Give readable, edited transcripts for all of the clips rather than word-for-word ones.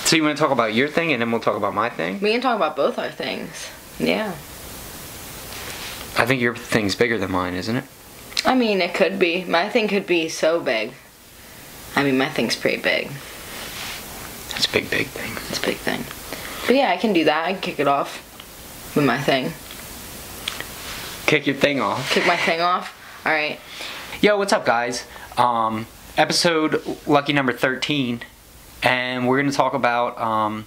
So you want to talk about your thing and then we'll talk about my thing? We can talk about both our things. Yeah. I think your thing's bigger than mine, isn't it? I mean, it could be. My thing could be so big. I mean, my thing's pretty big. It's a big thing. It's a big thing. But yeah, I can do that. I can kick it off with my thing. Kick your thing off. Kick my thing off? Alright. Yo, what's up, guys? Episode lucky number 13. And we're going to talk about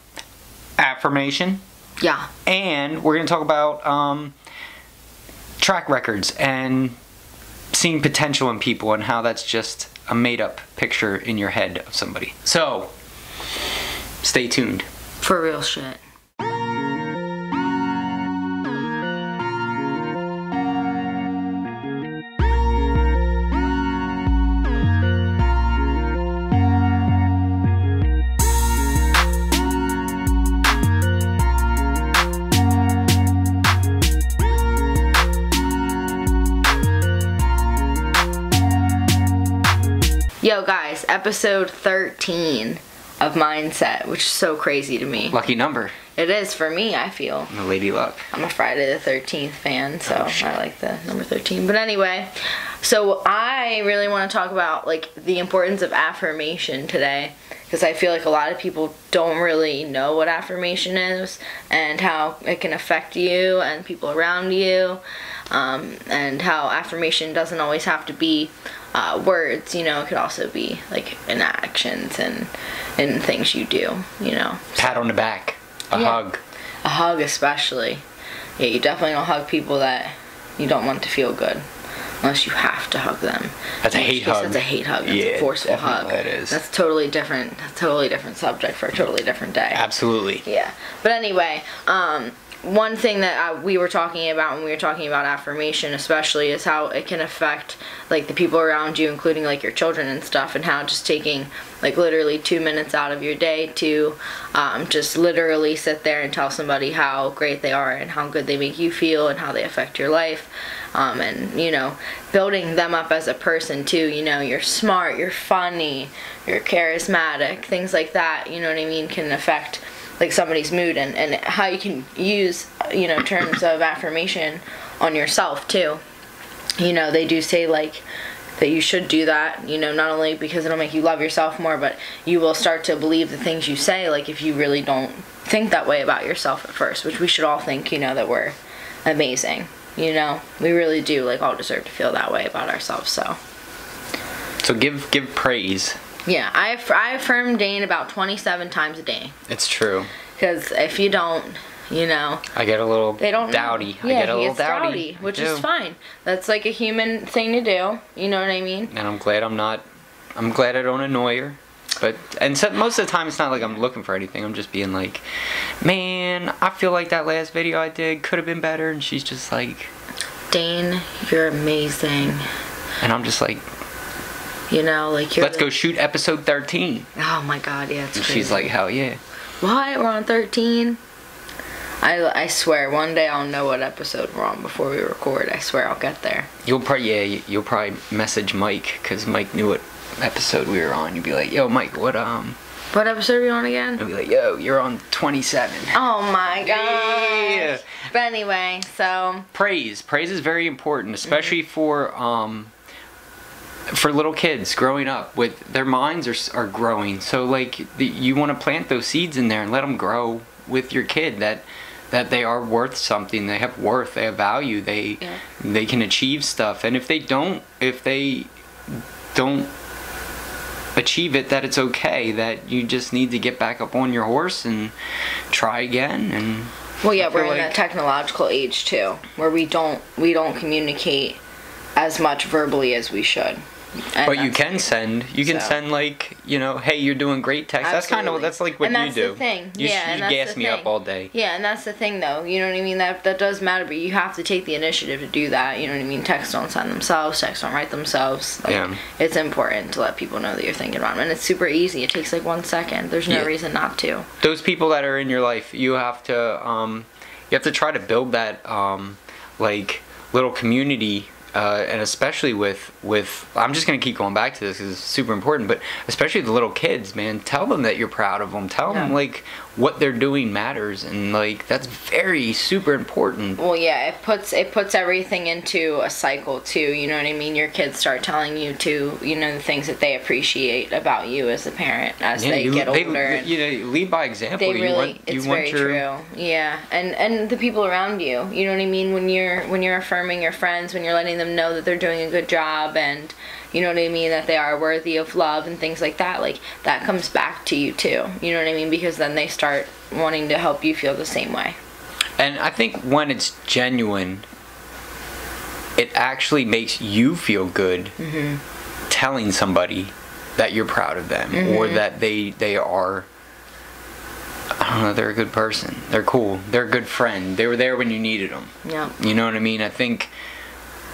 affirmation. Yeah. And we're going to talk about track records and seeing potential in people and how that's just a made-up picture in your head of somebody. So, stay tuned. For real shit. Yo guys, episode 13 of Mindset, which is so crazy to me. Lucky number. It is for me, I feel. The Lady Luck. I'm a Friday the 13th fan, so I like the number 13. But anyway, so I really want to talk about like the importance of affirmation today, because I feel like a lot of people don't really know what affirmation is and how it can affect you and people around you, and how affirmation doesn't always have to be words, you know. It could also be like in actions and in things you do, you know. Pat on the back. A hug. A hug especially. Yeah, you definitely don't hug people that you don't want to feel good. Unless you have to hug them. That's a hate hug. That's a hate hug. That's yeah, a forceful hug. That is. That's totally different. That's a totally different subject for a totally different day. Absolutely. Yeah. But anyway, one thing that we were talking about when we were talking about affirmation especially is how it can affect like the people around you, including like your children and stuff, and how just taking like literally 2 minutes out of your day to just literally sit there and tell somebody how great they are and how good they make you feel and how they affect your life, and you know, building them up as a person too. You know, you're smart, you're funny, you're charismatic, things like that, you know what I mean, can affect like somebody's mood, and how you can use, you know, terms of affirmation on yourself too. You know, they do say like that you should do that, you know, not only because it'll make you love yourself more, but you will start to believe the things you say, like if you really don't think that way about yourself at first, which we should all think, you know, that we're amazing, you know. We really do like all deserve to feel that way about ourselves. So give praise. Yeah, I affirm Dane about 27 times a day. It's true. Because if you don't, you know, I get a little dowdy. Yeah, I get a little dowdy. Which is fine. That's like a human thing to do. You know what I mean? And I'm glad I don't annoy her. But so, most of the time it's not like I'm looking for anything. I'm just being like, man, I feel like that last video I did could have been better. And she's just like, Dane, you're amazing. And I'm just like, you know, like you're. Let's go shoot episode 13. Oh my God, yeah, it's crazy. She's like, hell yeah. What? We're on 13? I swear, one day I'll know what episode we're on before we record. I swear I'll get there. You'll probably message Mike, because Mike knew what episode we were on. You'd be like, yo, Mike, what episode are you on again? I'd be like, yo, you're on 27. Oh my gosh. Yeah. But anyway, so. Praise is very important, especially for little kids growing up. With their minds are growing, so like you want to plant those seeds in there and let them grow with your kid, that they are worth something, they have worth, they have value, they can achieve stuff, and if they don't achieve it, that it's okay, that you just need to get back up on your horse and try again. And well, yeah, we're in a technological age too, where we don't communicate as much verbally as we should. But you can send like, you know, hey, you're doing great text. Absolutely. That's like what you do. The thing. You gas me up all day. Yeah, and that's the thing though. You know what I mean? That does matter, but you have to take the initiative to do that. You know what I mean? Texts don't send themselves. Texts don't write themselselves. Like, yeah. It's important to let people know that you're thinking about them, and it's super easy. It takes like 1 second. There's no reason not to. Those people that are in your life, you have to try to build that like little community and especially with I'm just gonna keep going back to this because it's super important, but especially the little kids, man, tell them that you're proud of them. Tell them like what they're doing matters, and like that's very super important. Well, yeah, it puts everything into a cycle too. You know what I mean? Your kids start telling you to, you know, the things that they appreciate about you as a parent as they get older. You lead by example. They really, it's very true. Yeah, and the people around you. You know what I mean? When you're affirming your friends, when you're letting them know that they're doing a good job, and you know what I mean, that they are worthy of love and things like that, like that comes back to you too. You know what I mean? Because then they start wanting to help you feel the same way. And I think when it's genuine, it actually makes you feel good telling somebody that you're proud of them, or that they are, I don't know, they're a good person, they're cool, they're a good friend, they were there when you needed them. Yeah. You know what I mean? I think.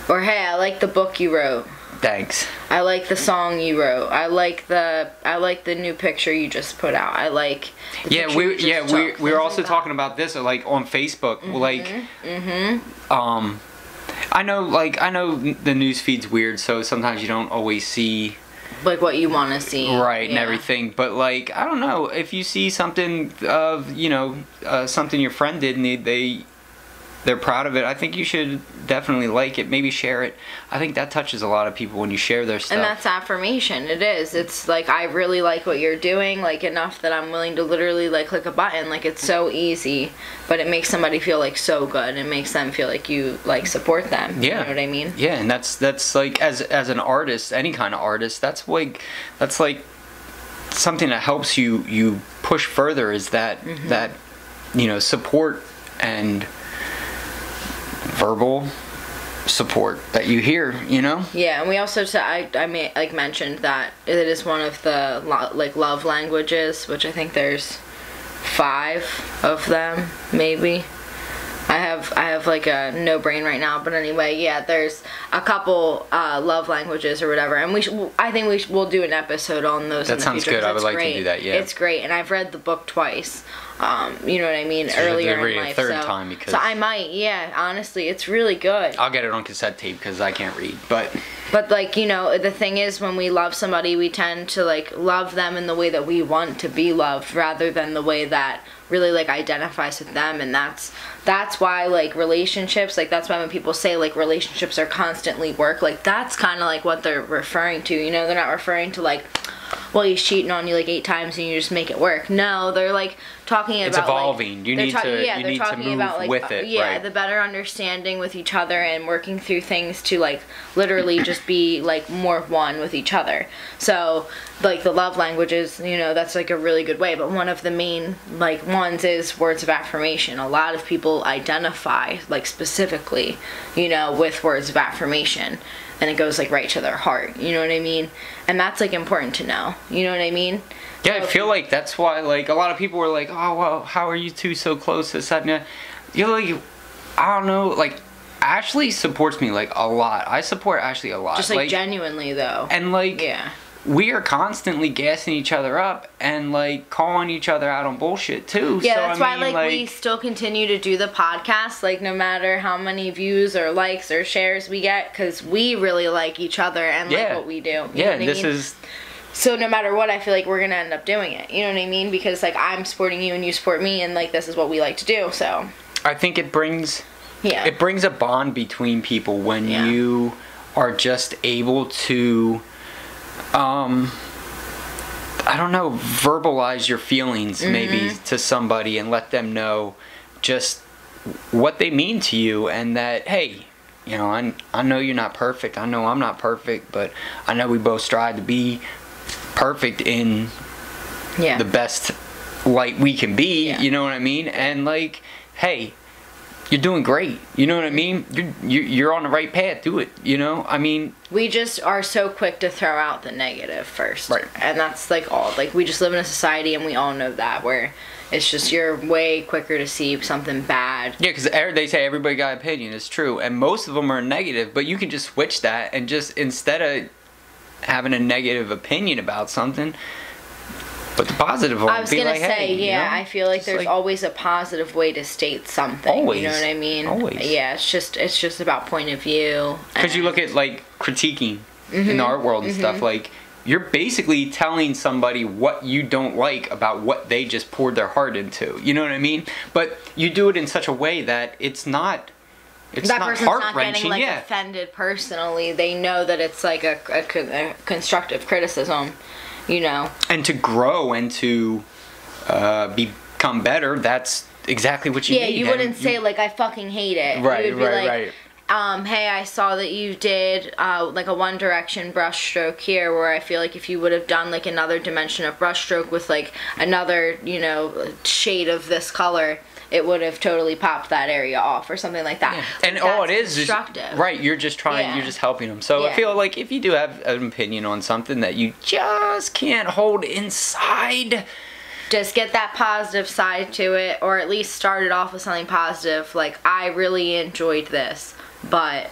Or hey, I like the book you wrote. Thanks. I like the song you wrote. I like the new picture you just put out. I like. We were also talking about this like on Facebook. I know the news feed's weird, so sometimes you don't always see like what you want to see, right, and everything. But like, I don't know, if you see something of something your friend did and they're proud of it, I think you should definitely like it, maybe share it. I think that touches a lot of people when you share their stuff. And that's affirmation. It is. It's like, I really like what you're doing, like enough that I'm willing to literally like click a button. Like, it's so easy, but it makes somebody feel like so good. It makes them feel like you like support them. Yeah. You know what I mean? Yeah, and that's like, as an artist, any kind of artist, that's like something that helps you push further, is that that support and verbal support that you hear, Yeah, and we also I mentioned that it is one of the like love languages, which I think there's 5 of them, maybe. I have like a no brain right now, but anyway, yeah, there's a couple love languages or whatever, and I think we'll do an episode on those. That sounds good. I would like to do that. Yeah, it's great, and I've read the book twice. You know what I mean? So earlier in life, third time because. So I might, yeah. Honestly, it's really good. I'll get it on cassette tape because I can't read, but. But like, the thing is, when we love somebody, we tend to like love them in the way that we want to be loved, rather than the way that really like identifies with them. And that's why like relationships, like that's why when people say like relationships are constantly work, like that's kind of like what they're referring to. They're not referring to like, well, he's cheating on you like 8 times and you just make it work. No, they're like talking about, it's evolving. Like, you need to move about, like, with it. Yeah, right. The better understanding with each other and working through things to like literally just be like more one with each other. So like the love languages, that's like a really good way. But one of the main like ones is words of affirmation. A lot of people identify like specifically, with words of affirmation. And it goes like right to their heart, you know what I mean? And that's like important to know, you know what I mean? Yeah, I feel like that's why like a lot of people were like, oh well, how are you two so close, this, that, and that. Like, I don't know, like Ashley supports me like a lot. I support Ashley a lot. Just like genuinely though. And like, yeah. We are constantly gassing each other up and like calling each other out on bullshit too. Yeah, so, that's why like we still continue to do the podcast, like no matter how many views or likes or shares we get, because we really like each other and like what we do. You know what I mean? So no matter what, I feel like we're gonna end up doing it. You know what I mean? Because like I'm supporting you and you support me, and like this is what we like to do. So I think it brings a bond between people when you are just able to I don't know, verbalize your feelings maybe to somebody and let them know just what they mean to you, and that, hey, I know you're not perfect, I know I'm not perfect, but I know we both strive to be perfect in the best light we can be, you know what I mean? And like, hey, you're doing great, you know what I mean? You're on the right path, do it, I mean, we just are so quick to throw out the negative first, right? And that's like all, like we just live in a society and we all know that, where it's just you're way quicker to see something bad. Yeah, because they say everybody got an opinion. It's true, and most of them are negative, but you can just switch that and just, instead of having a negative opinion about something, But the positive one, I was gonna like, say, hey, yeah, you know, I feel like there's always a positive way to state something. Always. You know what I mean? Always. Yeah, it's just about point of view. Because you look at like critiquing in the art world and stuff, like you're basically telling somebody what you don't like about what they just poured their heart into. You know what I mean? But you do it in such a way that it's not. It's that not person's not heart-wrenching, getting like offended personally. They know that it's like a constructive criticism, you know. And to grow and to become better, that's exactly what you need. Yeah, you wouldn't say like I fucking hate it. Right, you would be right. Hey, I saw that you did like a One Direction brushstroke here, where I feel like if you would have done like another dimension of brushstroke with like another, you know, shade of this color, it would have totally popped that area off or something like that. Yeah. And all it is right, you're just trying, you're just helping them. So I feel like if you do have an opinion on something that you just can't hold inside, just get that positive side to it, or at least start it off with something positive. Like, I really enjoyed this, but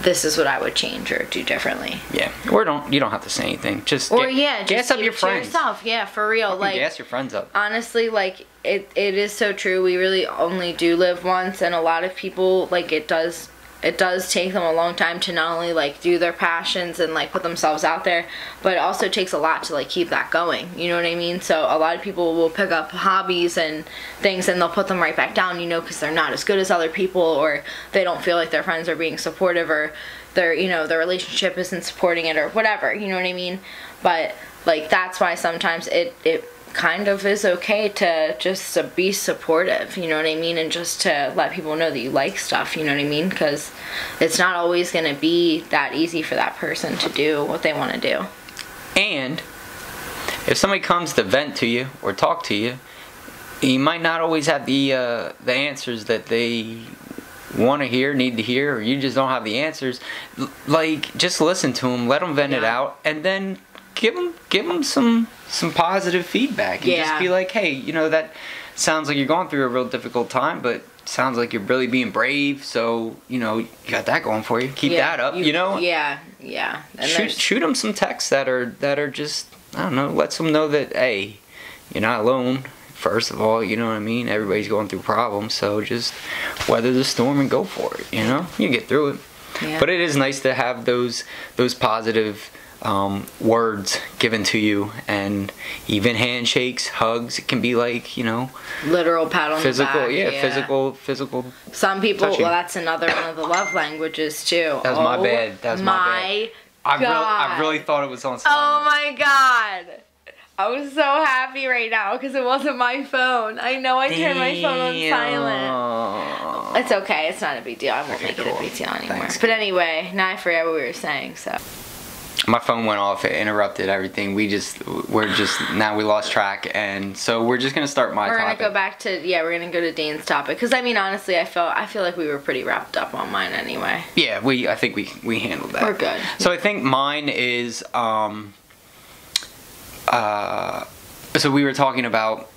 this is what I would change or do differently. Yeah. Or you don't have to say anything. Just gas up your friends. Yourself. Yeah, for real. Like, gas your friends up. Honestly, like it is so true. We really only do live once, and a lot of people, like, it does take them a long time to not only like do their passions and like put themselves out there, but it also takes a lot to like keep that going. You know what I mean? So a lot of people will pick up hobbies and things and they'll put them right back down, you know, because they're not as good as other people, or they don't feel like their friends are being supportive, or their, you know, their relationship isn't supporting it, or whatever. You know what I mean? But like, that's why sometimes it kind of is okay to just be supportive, you know what I mean, and just to let people know that you like stuff, you know what I mean, because it's not always going to be that easy for that person to do what they want to do. And if somebody comes to vent to you or talk to you, you might not always have the answers that they want to hear, need to hear, or you just don't have the answers. Like, just listen to them, let them vent it out, and then give them some positive feedback, and just be like, hey, you know, that sounds like you're going through a real difficult time, but sounds like you're really being brave, so, you know, you got that going for you. Keep that up, you know? Yeah. And shoot them some texts that are just, I don't know, lets them know that, hey, you're not alone. First of all, you know what I mean? Everybody's going through problems, so just weather the storm and go for it, you know? You get through it. Yeah. But it is nice to have those positive words given to you, and even handshakes, hugs. It can be like, you know, literal pat on the back. Physical. Some people, touching. well, that's another one of the love languages too. That was my bad. That was my bad. I really thought it was on silent. Oh my god. I was so happy right now because it wasn't my phone. I know I turned my phone on silent. It's okay. It's not a big deal. I won't make it a big deal anymore. Thanks. But anyway, now I forget what we were saying, so. My phone went off. It interrupted everything. Now we lost track, and so we're just gonna start my topic. We're gonna go back to we're gonna go to Dane's topic, because I mean, honestly, I feel like we were pretty wrapped up on mine anyway. Yeah, I think we handled that. We're good. So I think mine is so we were talking about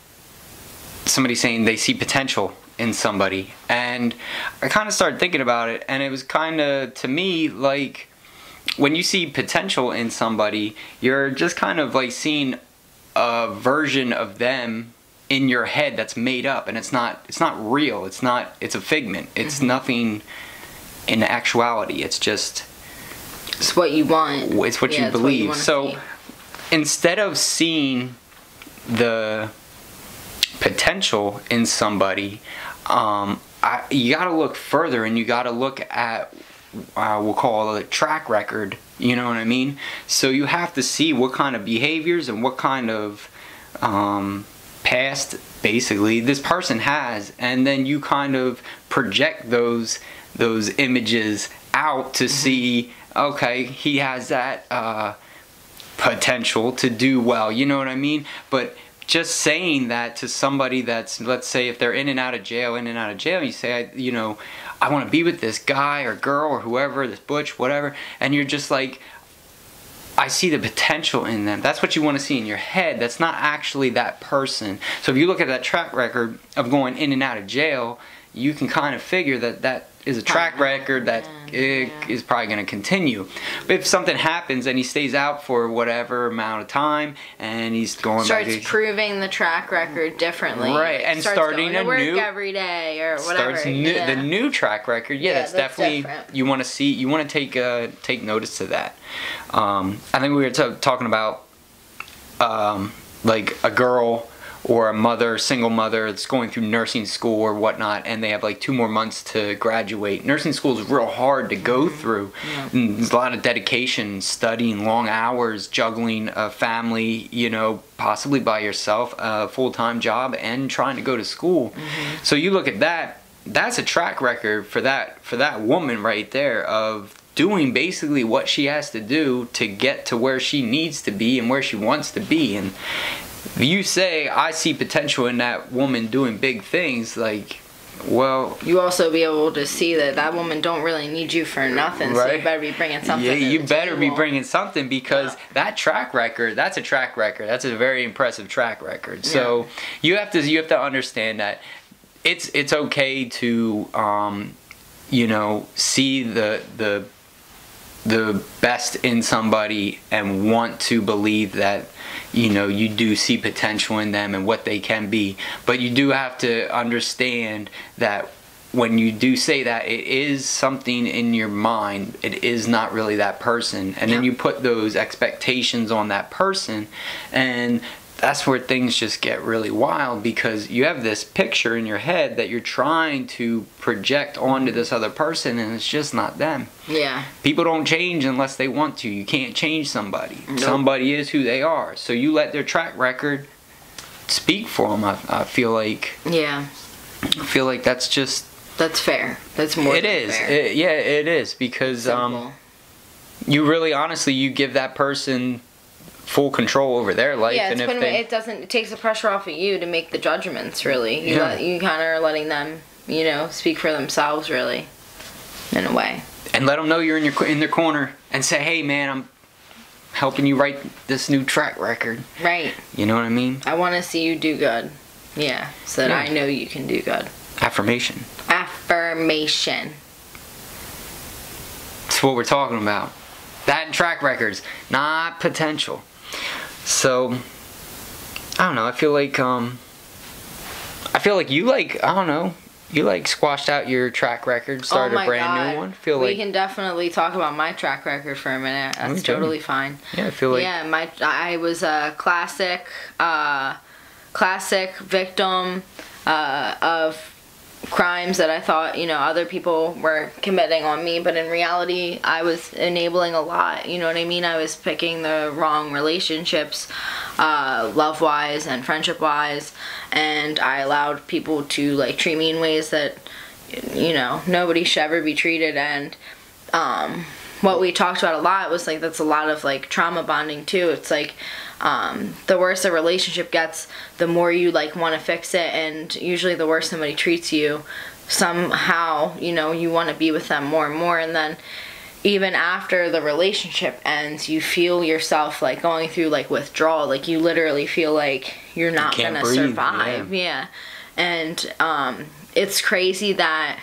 somebody saying they see potential in somebody, and I kind of started thinking about it, and it was kind of, to me, like, when you see potential in somebody, you're just kind of like seeing a version of them in your head that's made up, and it's not real. It's a figment. It's nothing in actuality. It's what you want. It's what you believe. So instead of seeing the potential in somebody, you gotta look further, and you gotta look at we'll call it a track record, you know what I mean? So you have to see what kind of behaviors and what kind of past, basically, this person has, and then you kind of project those images out to see, okay, he has that potential to do well, you know what I mean? But just saying that to somebody that's, let's say, if they're in and out of jail, you say, you know, I want to be with this guy or girl or whoever, this butch, whatever, and you're just like, I see the potential in them. That's what you want to see in your head. That's not actually that person. So if you look at that track record of going in and out of jail, you can kind of figure that is a track record that is probably going to continue. But if something happens and he stays out for whatever amount of time and he's going starts proving the track record differently, right, and starting going to work new every day or whatever, the new track record, that's definitely different. You want to take notice to that. I think we were talking about like a girl or a mother, single mother that's going through nursing school or whatnot, and they have like 2 more months to graduate. Nursing school is real hard to go through. And there's a lot of dedication, studying long hours, juggling a family, possibly by yourself, a full-time job, and trying to go to school. So you look at that, that's a track record for that woman right there of doing basically what she has to do to get to where she needs to be and where she wants to be. And you say, I see potential in that woman doing big things, like, well, you also be able to see that woman don't really need you for nothing, right? So you better be bringing something. Yeah, you better be bringing something, because that track record, that's a track record. That's a very impressive track record. So you have to understand that it's okay to see the best in somebody and want to believe that you do see potential in them and what they can be. But you do have to understand that when you do say that, it is something in your mind. It is not really that person. And then you put those expectations on that person, and that's where things just get really wild, because you have this picture in your head that you're trying to project onto this other person, and it's just not them. Yeah. People don't change unless they want to. You can't change somebody. Nope. Somebody is who they are. So you let their track record speak for them. I feel like. Yeah. I feel like that's fair. That's more. It is. Fair. It is, because you really honestly you give that person full control over their life. Yeah, and it takes the pressure off of you to make the judgments, really. You kind of are letting them, speak for themselves, really, in a way. And let them know you're in their corner, and say, hey man, I'm helping you write this new track record. Right. You know what I mean? I want to see you do good. Yeah, so that I know you can do good. Affirmation. Affirmation. That's what we're talking about. That and track records, not potential. So, I don't know, I feel like you squashed out your track record, started a brand new one. We can definitely talk about my track record for a minute. That's totally fine. Yeah, I feel like. Yeah, I was a classic victim of crimes that I thought, other people were committing on me, but in reality, I was enabling a lot, you know what I mean? I was picking the wrong relationships, love-wise and friendship-wise, and I allowed people to, treat me in ways that, nobody should ever be treated. And what we talked about a lot was, that's a lot of, trauma bonding, too. It's the worse a relationship gets, the more you want to fix it, and usually the worse somebody treats you, somehow you want to be with them more and more. And then even after the relationship ends, you feel yourself going through withdrawal, you literally feel like you're not gonna survive. Yeah. And it's crazy that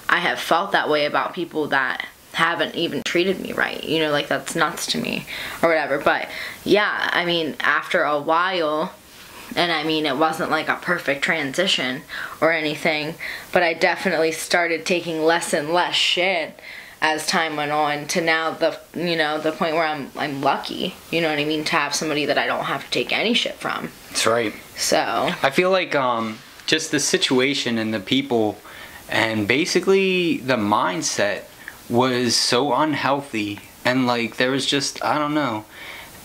I have felt that way about people that haven't even treated me right, that's nuts to me or whatever. But yeah, I mean, after a while, and I mean, it wasn't a perfect transition or anything, but I definitely started taking less and less shit as time went on, to now the point where I'm lucky, you know what I mean, to have somebody that I don't have to take any shit from. That's right. So I feel like just the situation and the people and basically the mindset was so unhealthy, and there was just, I don't know.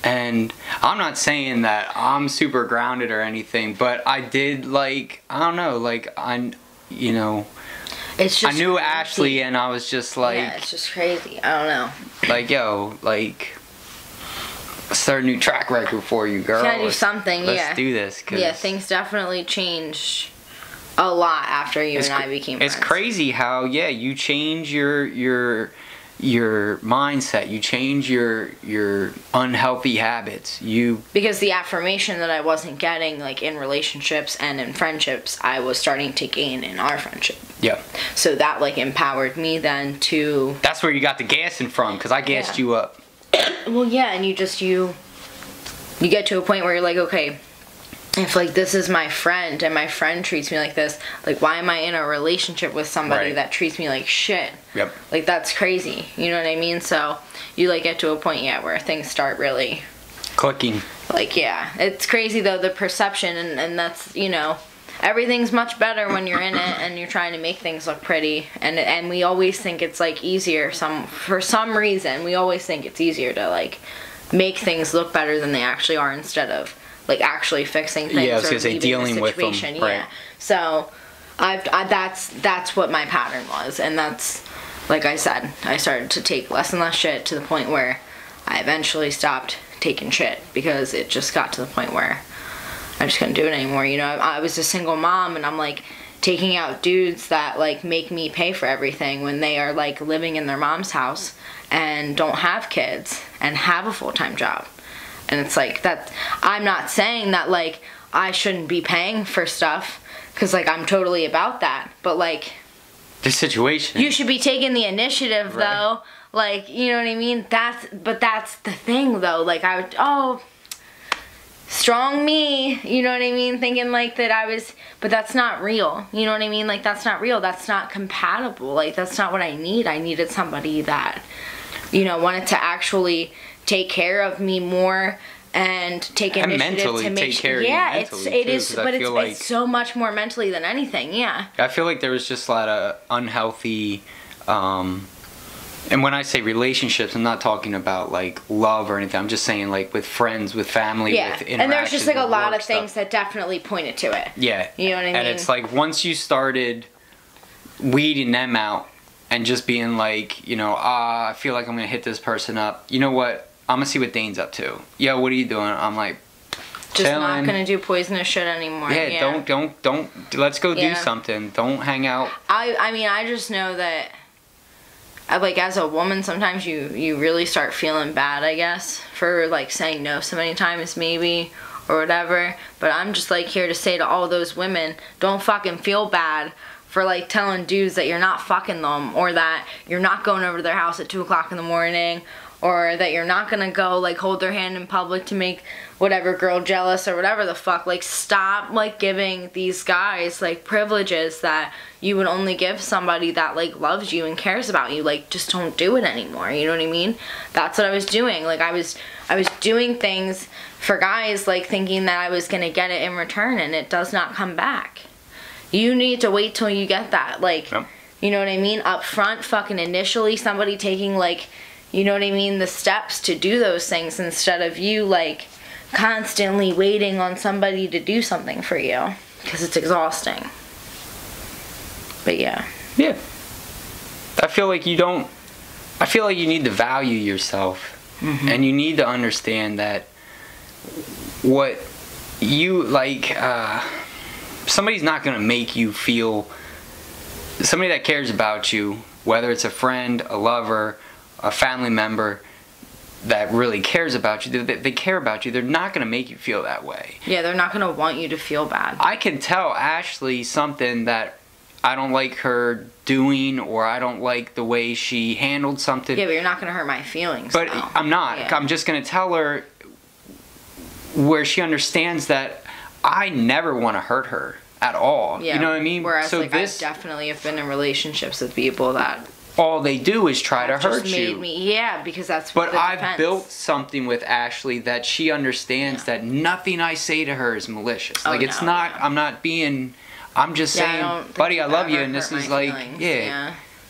And I'm not saying that I'm super grounded or anything, but I did I don't know, it's just I knew crazy. Ashley, and I was just yeah, it's just crazy. I don't know. Let's start a new track record for you, girl. Gotta do something. Let's do this. Yeah, things definitely changed a lot after you and I became friends. It's crazy how you change your your mindset, you change your unhealthy habits. Because the affirmation that I wasn't getting like in relationships and in friendships, I was starting to gain in our friendship. Yeah. So that like empowered me then to. That's where you got the gassing from, because I gassed you up. Well, yeah, and you get to a point where you're like, okay, if like this is my friend and my friend treats me like this, like why am I in a relationship with somebody that treats me like shit? Yep. Like that's crazy. You know what I mean? So you like get to a point, where things start really clicking. Like, yeah, it's crazy though, the perception, and that's, everything's much better when you're in it and you're trying to make things look pretty, and we always think it's like easier for some reason. We always think it's easier to like make things look better than they actually are, instead of like actually fixing things. Yeah, I was gonna say dealing with them. Yeah. Right. So that's what my pattern was, and that's, like I said, I started to take less and less shit to the point where I eventually stopped taking shit, because it just got to the point where I just couldn't do it anymore. I was a single mom, and I'm like taking out dudes that like make me pay for everything when they are like living in their mom's house and don't have kids and have a full-time job. And it's like that. I'm not saying that like I shouldn't be paying for stuff, because like I'm totally about that, but like the situation, you should be taking the initiative, though. Like, you know what I mean? That's the thing though. Like I would, strong me, you know what I mean? Thinking like that but that's not real. You know what I mean? Like that's not real. That's not compatible. Like that's not what I need. I needed somebody that, wanted to actually take care of me more and take initiative to make sure. Yeah, it is, but it's so much more mentally than anything. Yeah. I feel like there was just a lot of unhealthy, and when I say relationships, I'm not talking about like love or anything. I'm just saying like with friends, with family, with interactions. And there's just like a lot of things that definitely pointed to it. Yeah. You know what I mean? And it's like once you started weeding them out and just being like, I feel like I'm gonna hit this person up. You know what? I'm gonna see what Dane's up to. Yo, what are you doing? I'm like, just chilling. Not gonna do poisonous shit anymore. Yeah. Don't. Let's go do something. Don't hang out. I mean, I just know that, like, as a woman, sometimes you really start feeling bad, I guess, for like saying no so many times, maybe, or whatever. But I'm just like here to say to all those women, don't fucking feel bad for like telling dudes that you're not fucking them, or that you're not going over to their house at 2 o'clock in the morning, or that you're not gonna go like hold their hand in public to make whatever girl jealous, or whatever the fuck. Like, stop like giving these guys like privileges that you would only give somebody that like loves you and cares about you. Like, just don't do it anymore. You know what I mean? That's what I was doing. Like, I was doing things for guys like thinking that I was gonna get it in return, and it does not come back. You need to wait till you get that. Like, you know what I mean? Up front, fucking initially, somebody taking like, you know what I mean, the steps to do those things, instead of you like constantly waiting on somebody to do something for you, because it's exhausting. But yeah. Yeah. I feel like you need to value yourself. Mm-hmm. And you need to understand that what you like, somebody's not going to make you feel, somebody that cares about you, whether it's a friend, a lover, a family member that really cares about you, they care about you, they're not going to make you feel that way. Yeah, they're not going to want you to feel bad. I can tell Ashley something that I don't like her doing, or I don't like the way she handled something. Yeah, but you're not going to hurt my feelings. But no. I'm not. Yeah. I'm just going to tell her where she understands that I never want to hurt her at all. Yeah. You know what I mean? Whereas so like, I definitely have been in relationships with people that all they do is try to hurt you. Because that's But I've built something with Ashley that she understands that nothing I say to her is malicious. Like, it's not, I'm not being, I'm just saying, buddy, I love you, and this is like,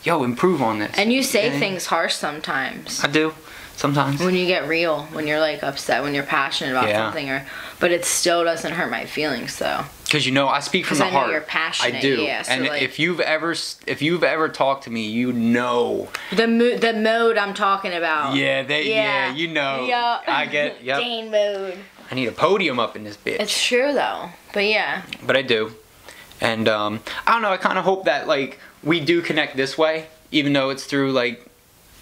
yo, improve on this. And you say things harsh sometimes. I do. Sometimes. When you get real, when you're like upset, when you're passionate about something, but it still doesn't hurt my feelings, though. Because I speak from the heart. You're passionate. I do. Yeah, so and like, if you've ever talked to me, you know the mode I'm talking about. Yeah, you know. Yeah. I get. Yep. Dane mode. I need a podium up in this bitch. It's true though, but yeah. But I do, and I don't know. I kind of hope that like we do connect this way, even though it's through like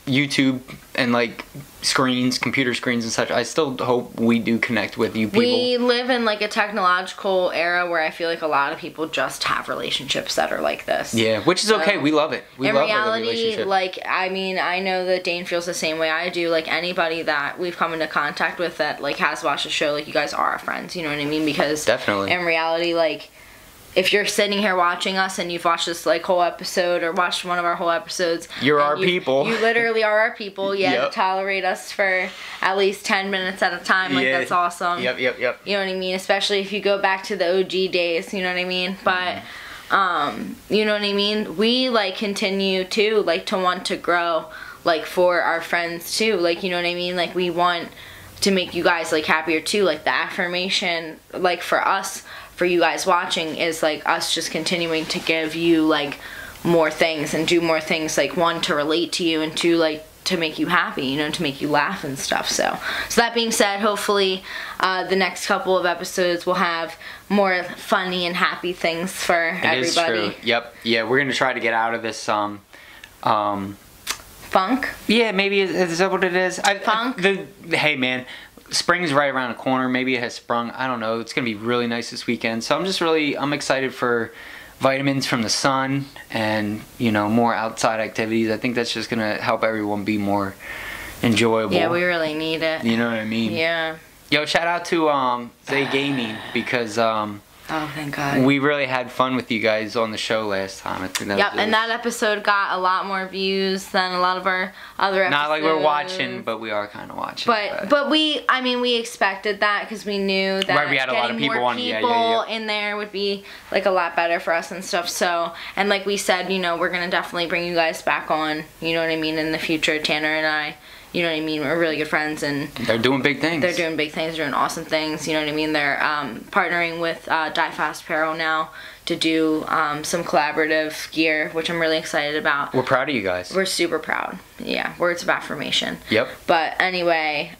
YouTube and like screens, computer screens and such, I still hope we do connect with you people. We live in like a technological era where I feel like a lot of people just have relationships that are like this. Yeah, which is okay. We love it. We in love reality, relationship. like, I mean, I know that Dane feels the same way I do. Like, anybody that we've come into contact with that like has watched the show, like, you guys are our friends. You know what I mean? Because definitely, in reality, like, if you're sitting here watching us and you've watched this like whole episode or watched one of our whole episodes, you're our people. You literally are our people. Yeah, Yep. Tolerate us for at least 10 minutes at a time. Like, that's awesome. Yep. You know what I mean? Especially if you go back to the OG days. You know what I mean? But you know what I mean? We like continue to like to want to grow like for our friends too. Like, you know what I mean? Like, we want to make you guys like happier too. Like, the affirmation, like, for us, for you guys watching, is like us just continuing to give you like more things and do more things, like, one, to relate to you, and two, like, to make you happy, you know, to make you laugh and stuff. So that being said, hopefully the next couple of episodes will have more funny and happy things for everybody. It is true. Yep. Yeah, we're gonna try to get out of this funk. Yeah, maybe is that what it is? Funk. Hey man, spring's right around the corner. Maybe it has sprung. I don't know. It's gonna be really nice this weekend. So I'm excited for vitamins from the sun and, you know, more outside activities. I think that's just gonna help everyone be more enjoyable. Yeah, we really need it. You know what I mean? Yeah. Yo, shout out to Zay Gaming, because oh, thank God. we really had fun with you guys on the show last time. I think that Yep, was and that episode got a lot more views than a lot of our other episodes. not like we're watching, but we are kind of watching. But we expected that, because we knew that right, we had a lot of people more on. people in there would be like a lot better for us and stuff. So, and like we said, you know, we're gonna definitely bring you guys back on. You know what I mean? In the future, Tanner and I. You know what I mean? We're really good friends, and they're doing big things. They're doing big things. They're doing awesome things. You know what I mean? They're partnering with Die Fast Apparel now to do some collaborative gear, which I'm really excited about. We're proud of you guys. We're super proud. Yeah, words of affirmation. Yep. But anyway,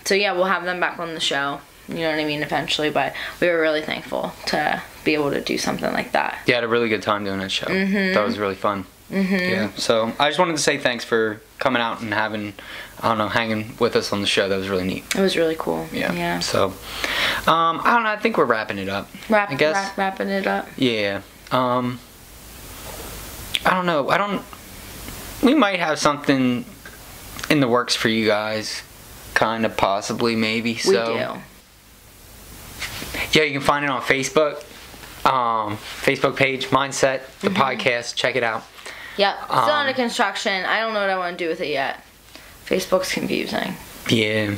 so yeah, we'll have them back on the show. You know what I mean? Eventually, but we were really thankful to be able to do something like that. Yeah, had a really good time doing that show. That was really fun. Yeah, so I just wanted to say thanks for coming out and having, I don't know, hanging with us on the show. That was really neat. It was really cool. Yeah. So, I don't know. I think we're wrapping it up. I guess. Wrapping it up. Yeah. I don't know. We might have something in the works for you guys. Kind of, possibly, maybe. So. We do. Yeah, you can find it on Facebook. Facebook page, Mindset, the podcast. Check it out. Yep. Still under construction. I don't know what I want to do with it yet. Facebook's confusing. Yeah.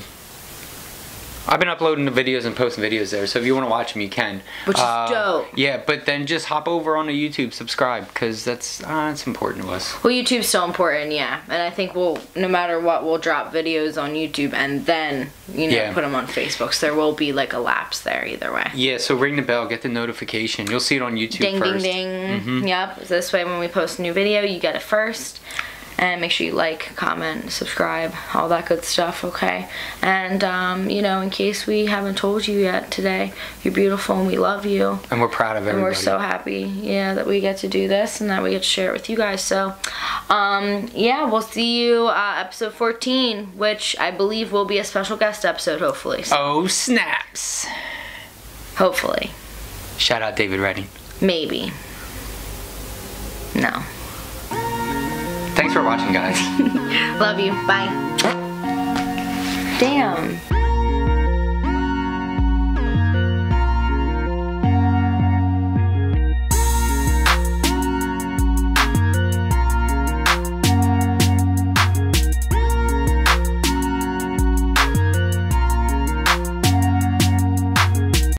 I've been uploading the videos and posting videos there, so if you want to watch them, you can. Which is dope. Yeah, but then just hop over onto YouTube, subscribe, because that's important to us. Well, YouTube's so important, yeah. And I think no matter what, we'll drop videos on YouTube and then, you know, put them on Facebook. So there will be like a lapse there either way. Yeah, so ring the bell, get the notification. You'll see it on YouTube ding, first. Ding, ding, ding. Yep. So this way when we post a new video, you get it first. And make sure you like, comment, subscribe, all that good stuff, okay? And, you know, in case we haven't told you yet today, you're beautiful and we love you. And we're proud of everybody. And we're so happy, yeah, that we get to do this and that we get to share it with you guys. So, yeah, we'll see you episode 14, which I believe will be a special guest episode, hopefully. So, oh, snaps. Hopefully. Shout out David Redding. Maybe. No. Thanks for watching, guys. Love you. Bye. Damn.